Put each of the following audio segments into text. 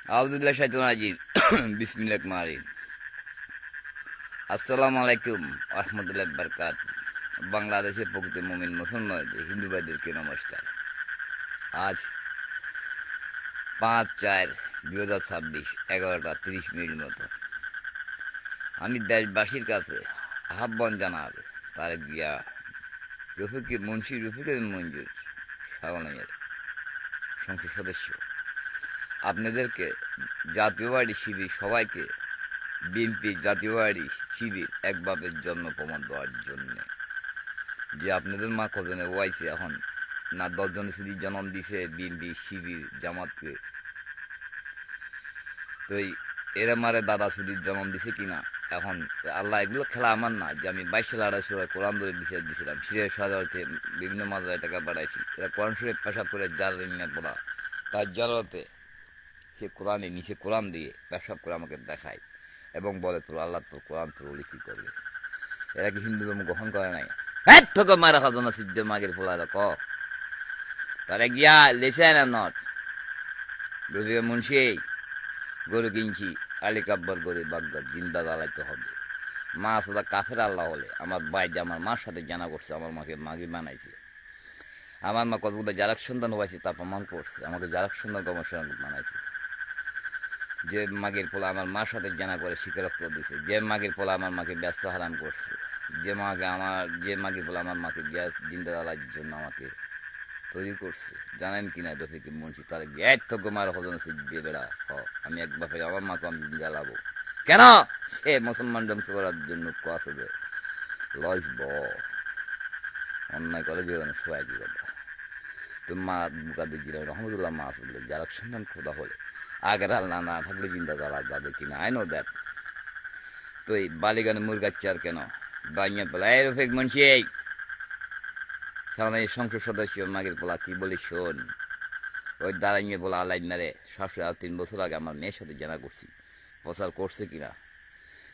আউযুবিল্লাহি শাইতানির রাজিম বিসমিল্লাহির রহমানির রহিম। আসসালামু আলাইকুম ওয়া রাহমাতুল্লাহি ওয়া বারাকাতুহু। বাংলাদেশের প্রকৃত মুমিন মুসলমানদের হিন্দু ভাইদেরকে নমস্কার। আজ ৫/৪/২০২৬ 11টা ৩০ মিনিট মতো আমি দেশবাসীর কাছে আহ্বান জানাব তার গিয়া মুন্সি রফিকুল মঞ্জুর সাগনাইয়ের সংসদ সদস্য আপনাদেরকে জাতীয় পার্টি শিবির সবাইকে বিএনপি জাতীয় পার্টি শিবির এক বাপের জন্ম প্রমাণ দেওয়ার জন্যে যে আপনাদের মা কজনে ওয়াইছে এখন না 10 জনের শুধু জন্ম দিছে বিএনপি শিবির জামাতকে, তো এরা মারে দাদা শুধু জন্ম দিছে কিনা এখন আল্লাহ এগুলো খেলা আমার না যে আমি 22 সালে কোরআন ধরে দিয়েছিলাম সিরিয়াল সাজাতে বিভিন্ন মাজারে টাকা বাড়াইছি, এরা কোরআন শরীফ পেশা করে যার পড়া তার জালাতে সে কোরআনে নিচে কোরআন দিয়ে পেশাব করে আমাকে দেখায় এবং বলে তোর আল্লাহ তোর কোরআন তোর বলে কী করবে। এরা কি হিন্দু ধর্ম গ্রহণ করে নাই? হ্যাঁ তোকে মারা হতো না সিদ্ধ মাগের ফোলার ক তারা গিয়া লেছে না নট রবিকে মুন্সি গরু কিনছি আলী কাব্বার গরু বাগদাদ জিন্দা জ্বালাইতে হবে। মা সাদা কাফের আল্লাহ হলে আমার বাইরে আমার মার সাথে জানা করছে, আমার মাকে মাগি বানাইছে, আমার মা কতগুলো জারাক সন্তান হয়েছে তা প্রমাণ করছে, আমাকে জারাক সন্তান কর্মসংস্থান বানাইছে। যে মাগের পোলা আমার মার সাথে জানা করে স্বীকারোক্ত দিছে, যে মাগের পোলা আমার মাকে ব্যস্ত হারাম করছে, যে মাগের পোলা আমার মাকে জিন্দা জ্বালার জন্য আমাকে তৈরি করছে। জানেন কিনা রফিক মুন্সি তার এক তো গোমার হজন দিয়ে বেড়া আমি এক বাপে আমার মাকে আমি জ্বালাবো কেন? সে মুসলমান ধ্বংস করার জন্য কথা লস ব অন্যায় করে যে সবাই কি কথা। তো মা বুকা দিল রহমতুল্লাহ মা আসলে যারা সন্ধান খোদা হলে আগের আল্লাহ না থাকলে জিন্দা জ্বালা যাবে কিনা আই নো দ্যাট। তো এই বালিগানে মুরগাচ্ছে আর কেন বাইয়া পেলা এই রফিক মুন্সি এই কারণ এই সংসদ সদস্য মাগের পোলা কি বলি শোন, ওই দাঁড়াইয়ে বলা আলাই মেরে 3 বছর আগে আমার মেয়ের সাথে জানা করছি, প্রচার করছে কিনা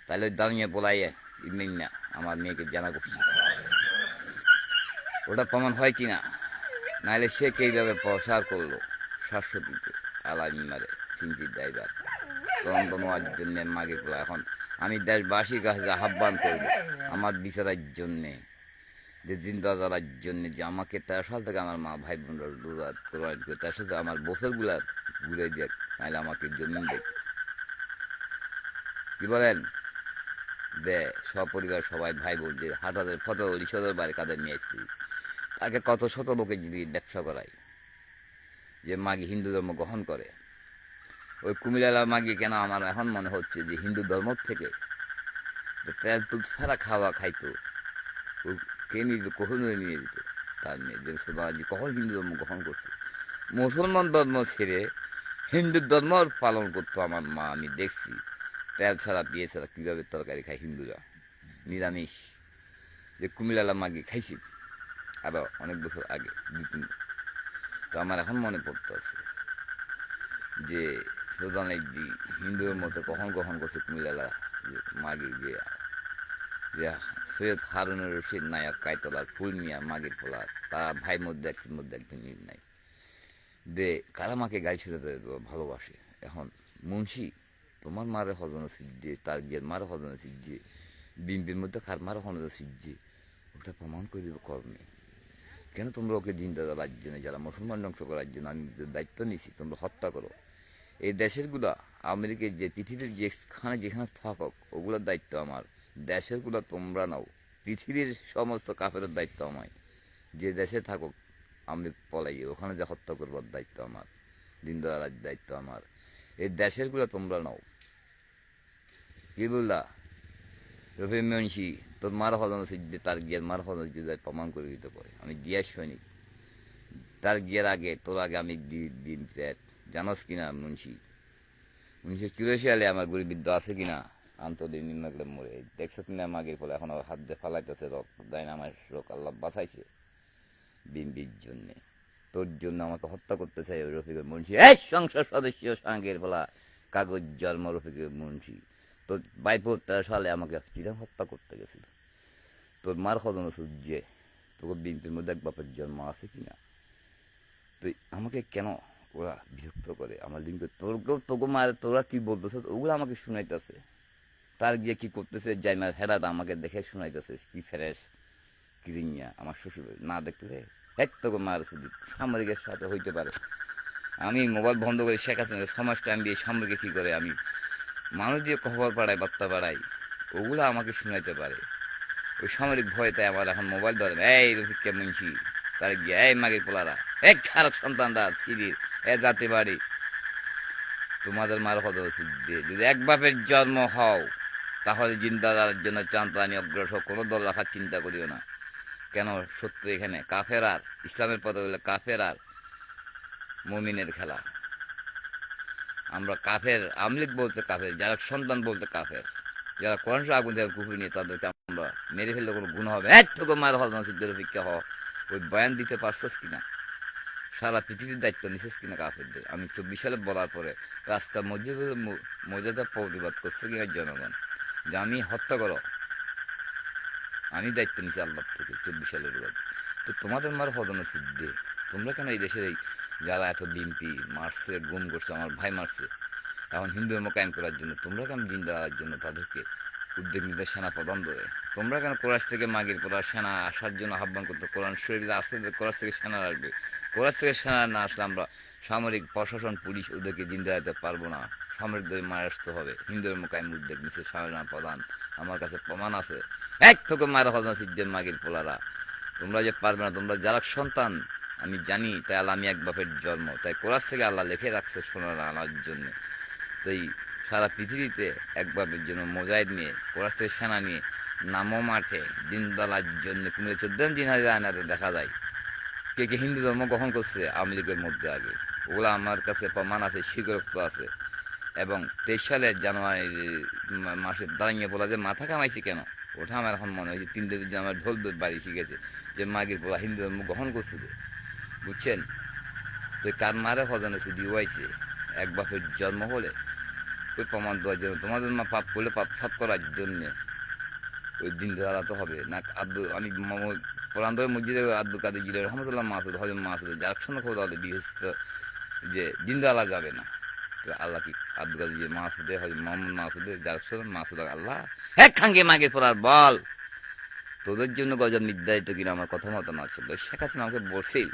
তাহলে ওই দাঁড়িয়ে বলাইয়ে ইমেন না আমার মেয়েকে জানা করছি ওটা প্রমাণ হয় কিনা, নাহলে সে কীভাবে প্রচার করলো শাশ্বতীতে আলাই মেরে চিন্তিত ড্রাইভার তদন্ত নেওয়ার জন্যে মাগের পোলা। এখন আমি দেশবাসীর কাছে আহ্বান করব আমার বিচারের জন্যে যে জিন্দা জ্বালার জন্য যে আমাকে 13 সাল থেকে আমার মা ভাই বোনরা দৌড়াত কোরআন করে তার সাথে আমার বছরগুলার ঘুরে দেখ, নাহলে আমাকে জমিন দেখ কি বলেন দে সপরিবার সবাই ভাই বোন যে হাটাদের ফটো রিসদের বাড়ি কাদের নিয়ে এসেছি তাকে কত শত লোকে যদি ব্যবসা করায় যে মাগি হিন্দু ধর্ম গ্রহণ করে। ওই কুমিল্লা মাগি কেন আমার এখন মনে হচ্ছে যে হিন্দু ধর্ম থেকে তেল তুল ছাড়া খাওয়া খাইতো কে নিয়ে দিত কখনোই নিয়ে দিত তার মেয়ে যে সোনাজি কখন হিন্দু ধর্ম গ্রহণ করছে, মুসলমান ধর্ম ছেড়ে হিন্দু ধর্ম পালন করতো আমার মা। আমি দেখছি তেল ছাড়া বিয়ে ছাড়া কীভাবে তরকারি খায় হিন্দুরা নিরামিষ, যে কুমিল্লা মাগি খাইছি আরও অনেক বছর আগে 2-3। তো আমার এখন মনে পড়তে আছে যে সোদানেকজি হিন্দুর মতো কখন গ্রহণ করছে কুমিল্লা মাগি যে সৈয়দ হারুনুর রশিদ নায়ক কায়তলার ফুল মিয়া মাগির পোলা তারা ভাই মধ্যে একজন মিল নাই দে কারা মাকে গাই ছুড়ে ভালোবাসে। এখন মুন্সি তোমার মারে হজনে সিদ্ধি তার গিয়ে মারে হজনে সিদ্ধি বিম্বির মধ্যে কার মারে হজনে সিদ্ধি ওটা প্রমাণ করে দেবে কর্মে। কেন তোমরা ওকে জিন্দা জ্বালার জন্য যারা মুসলমান ধ্বংস করার জন্য আমি দায়িত্ব নিয়েছি তোমরা হত্যা করো। এই দেশেরগুলা আমেরিকার যে পৃথিবীর যেখানে থাকক ওগুলোর দায়িত্ব আমার, দেশেরগুলো তোমরা নাও, পৃথিবীর সমস্ত কাফেরের দায়িত্ব আমায়। যে দেশে থাকুক আমি পলাই ওখানে যে হত্যা করবার দায়িত্ব আমার, দিন দেওয়ার দায়িত্ব আমার। এই দেশেরগুলো তোমরা নাও। কি বললা রফি মুন্সি তোর মার হজন সিদ্ধি তার গিয়ার মার হজন সিদ্ধি প্রমাণ করে দিতে পারে আমি গিয়ার সৈনিক, তার গিয়ার আগে তোর আগে আমি দিন জানাস কিনা মুন্সি 1984 সালে আমার গুলিবিদ্ধ আছে কিনা আন্তর্দিন নিম্নগুলো মরে দেখছো কিনা মাগের ফলে এখন হাত দিয়ে ফালাইতেছে রক্ত দেয় না আমার রোগ আল্লাহ বাঁচাইছে বিম্বির জন্যে। তোর জন্য আমাকে হত্যা করতে চাই ওই রফিকুল মুন্সি এই সংসদ সদস্য সাঙ্গের বলা কাগজ জন্ম রফিকুল মুন্সি তোর 22 সালে আমাকে চিরাং হত্যা করতে গেছিল। তোর মার হদন সূর্যে তোকে বিম্পির মধ্যে এক বাপের জন্ম আছে কিনা তুই আমাকে কেন ওরা বিরক্ত করে আমার লিঙ্ক তোকে মার তোরা কি বলতেছে ওগুলো আমাকে শুনাইতেছে, তার গিয়ে কি করতেছে জাইমার হেরাটা আমাকে দেখে শোনাইতেছে কি ফ্রেশ কিরিঙ্গা আমার শ্বশুর না দেখতেছে এক তোকে মার শুধু সামরিকের সাথে হইতে পারে। আমি মোবাইল বন্ধ করে শেখ হাসিনাকে সমাজ টাইম দিয়ে সামরিকে কী করে আমি মানুষ দিয়ে খবর পাড়াই বার্তা পাড়াই ওগুলো আমাকে শোনাইতে পারে। ওই সামরিক ভয়তে আমার এখন মোবাইল ধরেন এই রফিককে মুন্সি তার গিয়ে এই মাগের পোলারা এক খারাপ সন্তানরা সিরির এ জাতি বাড়ি তোমাদের মার হত দিয়ে যদি এক বাপের জন্ম হও তাহলে জিন্দাদার জন্য চান্তানি অগ্রসর কোনো দল রাখার চিন্তা করিও না। কেন সত্য এখানে কাফের আর ইসলামের পথে বলে কাফের আর মুমিনের খেলা। আমরা কাফের আমলিক বলতে কাফের, যারা সন্তান বলতে কাফের, যারা কোরআন আগুন থেকে কুকুর নিয়ে তাদেরকে আমরা মেরে ফেললে কোনো গুণ হবে এক থেকে মার হল না সিদ্ধের ভিক্ষা হ ওই বয়ান দিতে পারছিস কিনা, সারা পৃথিবীর দায়িত্ব নিছিস কিনা কাফেরদের। আমি 24 সালে বলার পরে রাস্তা মর্যাদা প্রতিবাদ করছে কিনা জনগণ যে আমি হত্যা করো আমি দায়িত্ব নিচ্ছি আল্লাহ থেকে 24 সালের বিরোধ। তো তোমাদের মার হদনা সিদ্ধে তোমরা কেন এই দেশের এই যারা এত ডিম্পি মারছে গুম করছে আমার ভাই মারছে এখন হিন্দু ধর্ম কায়েম করার জন্য তোমরা কেন দিন দেওয়ার জন্য তাদেরকে উদ্যোগ নিতে সেনা প্রদান দেবে, তোমরা কেন কোরাস থেকে মাগির পড়ার সেনা আসার জন্য আহ্বান করতে কোরআন শরীরে আসতে কোরাস থেকে সেনা আসবে, কোরাস থেকে সেনা না আসলে আমরা সামরিক প্রশাসন পুলিশ ওদেরকে দিন দেওয়াতে পারবো না, সামরিকদের মার আসতে হবে। হিন্দু ধর্ম কায়েম উদ্যোগ নিচ্ছে সেনা প্রদান আমার কাছে প্রমাণ আছে এক থেকে মারা হজনা সিদ্ধের মাগির পোলারা তোমরা যে পারবে না, তোমরা যারা সন্তান আমি জানি তাই আল্লাহ আমি এক বাপের জন্ম তাই কোরাস থেকে আল্লাহ লিখে রাখছে সোনার আনার জন্য। তো এই সারা পৃথিবীতে এক বাপের জন্য মোজাহিদ নিয়ে কোরাস থেকে সেনা নিয়ে নামো মাঠে দিন দালার জন্য কুমিরে 14 দিন হাজার আয়নাতে দেখা যায় কে কে হিন্দু ধর্ম গ্রহণ করছে আওয়ামী লীগের মধ্যে আগে ওগুলো আমার কাছে প্রমাণ আছে স্বীকারোক্ত আছে। এবং 23 সালের জানুয়ারি মাসে দাঁড়িয়ে বলা যে মাথা কামাইছি কেন ওটা আমার এখন মনে হয়েছে 3 দিন আমার ঢোল বাড়ি শিখেছে যে মাগির পোলা হিন্দু ধর্ম গ্রহণ করছিল বুঝছেন। তো কার মারে হজনে শুধু হয়েছে এক বাপের জন্ম হলে ওই প্রমাণ দেওয়ার জন্য তোমাদের মা পাপ করলে পাপ সাফ করার জন্যে ওই দিন ধরাতে হবে না। আমি কোরআন ধরে মসজিদে আব্দুল কাদের জিলের রহমতুল্লাহ মাসুদ হজম মাসুদ যার সঙ্গে খবর তাহলে বিহস্ত যে দিন দেওয়া যাবে না। তো আল্লাহ কি আব্দুল কাদের জিলের মাসুদে হজম মোহাম্মদ মাসুদে যার সঙ্গে মাসুদ আল্লাহ এক খাঙ্গে মাগের পড়ার বল তোদের জন্য গজব নির্ধারিত কিনা আমার কথা মতো না ছিল। শেখ হাসিনা আমাকে বলছিল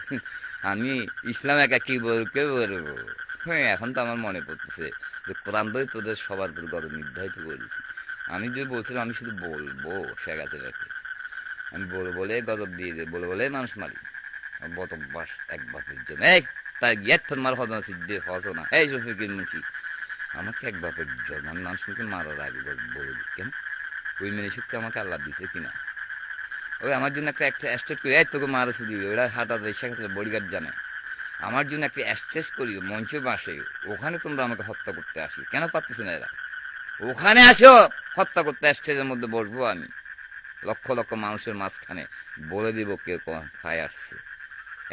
আমি ইসলাম একা কি বলকে বলবো। হ্যাঁ এখন তো আমার মনে পড়তেছে যে কোরআন ধরে তোদের সবার গজব নির্ধারিত করেছি। আমি যে বলছিলাম আমি শুধু বলবো শেখ হাসিনাকে আমি বলে গজব দিয়ে দেয় বলে মানুষ মারি বতবাস এক বাপের জন্য এই তার গিয়ে মার হতো না সিদ্ধে হতো না এই রফিকের মুখী আমাকে এক বাপের জন্য আমি মানুষকে মারার আগে বলে দিই কেন ওই মেনে শক্তি আমাকে আল্লাহ দিছে কিনা। ওই আমার জন্য একটা স্টেট করি এই তোকে মারা শুধু ওরা হাঁটা শেখ হাসিনা বডিগার্ড জানে আমার জন্য একটা স্টেজ করি মঞ্চ বাসে ওখানে তোমরা আমাকে হত্যা করতে আসি কেন পারতেছি না এরা ওখানে আসো হত্যা করতে স্টেজের মধ্যে বসবো আমি লক্ষ লক্ষ মানুষের মাঝখানে বলে দিব কে খায় আসছে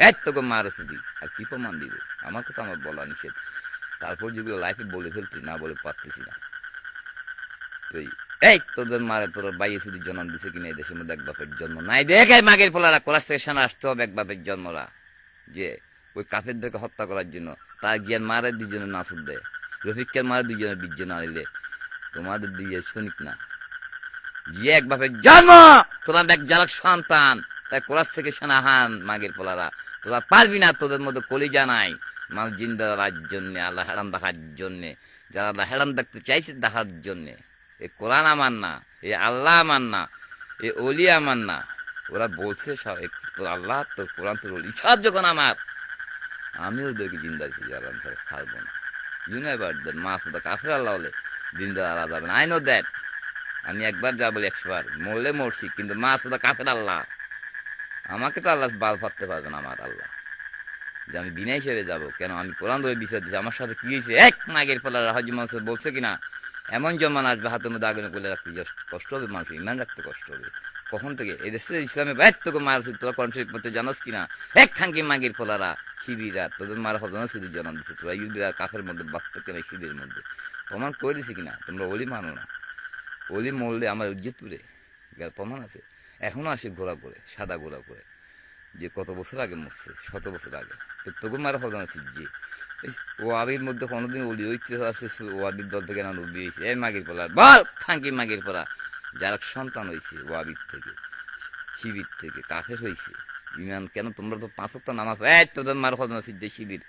এক তোকে মারা শুধু আর কি প্রমাণ দিব আমার কথা আমার বলা নিষেধ। তারপর যেগুলো লাইফে বলে ফেলছি না বলে পারতেছি না। তো এই তোদের মারে তোর বাইয়ে শুধু জন্ম দিছে কিনা এই দেশের মধ্যে এক বাপের জন্ম নাই দেখাই মাগের পোলারা কোরাস থেকে সেনা আসতে হবে এক বাপের জন্মরা যে ওই কাফেরদেরকে হত্যা করার জন্য তার জ্ঞান মারে দুজনে নাচুর দেয় রফিককে মারে দুজনে বীর্য না নিলে তোমাদের দিয়ে শুনিক না যে এক বাপের জন্ম তোরা এক জালক সন্তান তাই কোরাস থেকে সেনা হান মাগের পোলারা তোরা পারবি না তোদের মধ্যে কলিজা নাই মানুষ জিন্দা দেওয়ার জন্যে আল্লাহ হেরাম দেখার জন্যে যারা আল্লাহ হেরাম দেখতে চাইছে দেখার জন্যে এ কোরআন আমার না এ আল্লাহ আমার না এ অলি আমার না ওরা বলছে সব তোর আল্লাহ তোর কোরআন তোর অলি সব যখন আমার আমি ওদেরকে জিন্দা দিচ্ছি আল্লাহ ছাড়বো না ইউ নেভার দ্যাট মাস ওটা কাফের আল্লাহ হলে জিন্দা আল্লাহ যাবে না আই নো দ্যাট আমি একবার যা বলি 100 বার মরলে মরছি কিন্তু মাস ওটা কাফের আল্লাহ আমাকে তো আল্লাহ বাল ফাটতে পারবে না আমার আল্লাহ যে আমি বিনা হিসেবে যাবো কেন আমি কোরআন ধরে বিচার দিচ্ছি আমার সাথে কি হয়েছে এক মাগের ফলার হাজি মানুষের বলছে কিনা এমন জমান আসবে হাতের মধ্যে আগুনে করলে রাখতে কষ্ট হবে মানুষের ইমান রাখতে কষ্ট হবে কখন থেকে এই দেশে ইসলামে এক তোকে মারছে তোরা কনফ্লিক্ট করতে জানাস কিনা এক খাঙ্কি মাগের ফলারা শিবিরা তোদের মারা হতো না শুধু জন্ম দিচ্ছে তোরা ইউদিরা কাফের মধ্যে বাঁচতে কেন শিবির মধ্যে প্রমাণ করে দিছে কিনা তোমরা অলি মানো না অলি মরলে আমার উজ্জিতপুরে প্রমাণ আছে এখনো আসে ঘোরা করে সাদা ঘোরা করে যে কত বছর আগে মরছে 100 বছর আগে তো তোকে মারা হতো না যে ওয়াবির মধ্যে কোনোদিন উলি হইতে আসছে, ওয়াবির দল থেকে না উলি হয়েছে, এই মাগির পোলার বল খাঙ্কি মাগির পোলা, যার সন্তান হয়েছে ওয়াবির থেকে, শিবির থেকে কাফের হয়েছে ইমান। কেন তোমরা তো 5 ওয়াক্ত নামাজ, এই তোদের মার কথা না সিদ্ধে শিবির,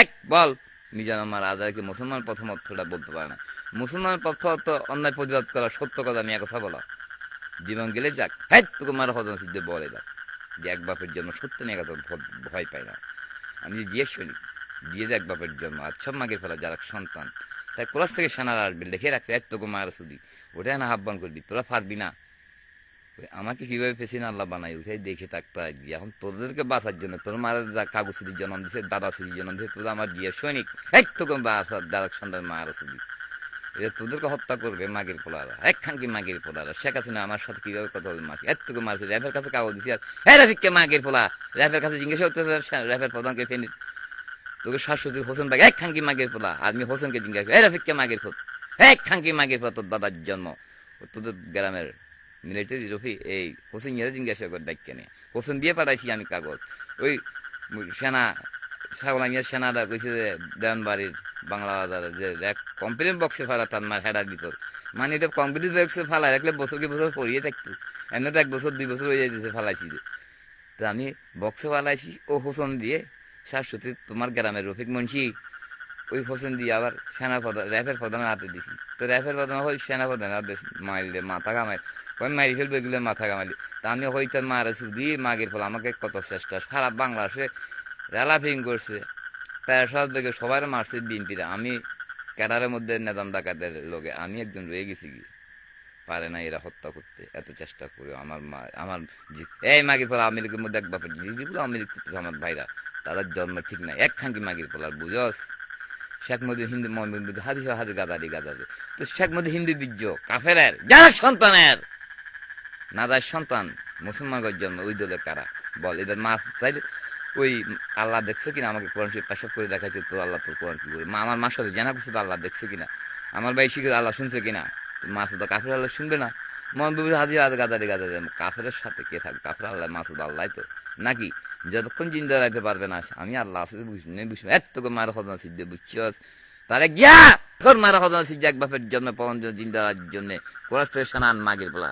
এক বল মিজান আমার আদায়কে মুসলমান প্রথম অর্থটা বলতে পারে না। মুসলমানের প্রথম অর্থ অন্যায় প্রতিবাদ করা, সত্য কথা নিয়ে কথা বলা, জীবন গেলে যাক, হ্যাঁ তোকে মারা কথা না সিদ্ধে বল এবার যে এক বাপের জন্য সত্য নিয়ে কথা ভয় পাই না। আমি যে শুনি দিয়ে দেখ বাপের জন্য আর সব মাগের ফেলা যারা সন্তান, তাই ক্রস থেকে সেনারা আসবে লিখে রাখতে, এক তোকে মায়ের শুধু ওটাই না আহ্বান করবি, তোরা পারবি না। আমাকে কিভাবে পেছিনা আল্লাহ বানাই উঠাই দেখে থাকতে আসবি। এখন তোদেরকে বাঁচার জন্য তোর মায়ের যা কাগজ সুদির জন্ম দিছে, দাদা সুদির জন্ম দিছে, তোরা আমার দিয়ে সৈনিক, এক তোকে বাঁচার যারা সন্তান মায়ের সুদি, এটা তোদেরকে হত্যা করবে মাগের পোলারা, এক খানকি মাগের পোলারা। শেখ হাসিনা আমার সাথে কিভাবে কথা বলবে মাকে, এক তোকে মারছে, র্যাবের কাছে কাগজ দিছি, আর হ্যাঁ রাফিককে মাগের পোলা, র্যাবের কাছে জিজ্ঞাসা করতে র্যাবের প্রধানকে ফেনি তোকে শাশ্বতীর হোসেন ভাই, এক খানকি মাগের পোলা, আমি হোসেনকে জিজ্ঞাসা এই রাফিককে মাগের পোলা, এক খানকি মাগের পোলা, তোর দাদার জন্ম তোদের গ্রামের মিলিটারি রফি এই হোসেন ইয়ে জিজ্ঞাসা করে ডাক্কে নিয়ে হোসেন দিয়ে পাঠাইছি আমি কাগজ। ওই সেনা সাগলামিয়া সেনারা কইছে যে দেওয়ানবাড়ির বাংলা বাজারে যে এক কম্পিউটার বক্সে ফেলা তার মার হেডার ভিতর, মানে এটা কম্পিউটার বক্সে ফেলা রাখলে বছরকে বছর পড়িয়ে থাকতো, এমনি তো 1 বছর 2 বছর হয়ে যেতেছে ফেলাইছি যে, তো আমি বক্সে ফেলাইছি ও হোসেন দিয়ে শাশ্বতী তোমার গ্রামের রফিক মুন্সি, ওই হোসেন দিয়ে আবার সেনাপ্রধান র্যাফের প্রধানের হাতে দিছি, তো র্যাফের প্রধান ওই সেনাপ্রধানের হাতে মারলে মাথা কামাই, ওই মারি ফেলবে এগুলো মাথা কামাইলে, তা আমি হইতার মারা শুধু মাগের ফলে আমাকে কত চেষ্টা, সারা বাংলাদেশে রেলাফিং করছে, প্যারাসাদ থেকে সবার মারছে বিএনপিরা, আমি ক্যাডারের মধ্যে নেজাম ডাকাতের লোকে আমি একজন রয়ে গেছি গিয়ে, পারে না এরা হত্যা করতে, এত চেষ্টা করে আমার মা আমার এই মাগির ফলে আমেরিকার মধ্যে এক বাপের যেগুলো আমেরিকা করতেছে আমার ভাইরা, তাদের জন্ম ঠিক নাই, এক খানকি মাগির ফলার বুঝস। শেখ মোদী হিন্দু মোহাম্মদ হাদিস হাদি গাদারি গাদারি, তো শেখ মোদী হিন্দু বীর্য কাফেরের যারা সন্তানের নাদার সন্তান মুসলমানগর জন্ম, ওই দলের কারা বল, এদের মাছ চাইলে ওই আল্লাহ দেখছে কিনা, আমাকে কোরআন শরীফ পেশাব করে দেখাচ্ছে, তো আল্লাহ তোর কোরআন কি করে মা আমার মার সাথে জানা করছে তো আল্লাহ দেখছে কিনা, আমার ভাই শিখে আল্লাহ শুনছে কিনা, মাছ তো কাফের আল্লাহ শুনবে না, মোহাম্মদ হাজির হাত গাদারি গাদারি, কাফের সাথে কে থাকবে, কাফের আল্লাহ মাসুদ আল্লাহ তো নাকি, যতক্ষণ জিন্দা রাখতে পারবে না আমি আল্লাহ আছে বুঝবো, এত তোকে মারা হতো না সিদ্ধে বুঝছি তারে গিয়া তোর মারা হতো না সিদ্ধে এক বাপের জন্য পবন জিন্দা জন্য কোরআন থেকে শোনান মাগের বলা।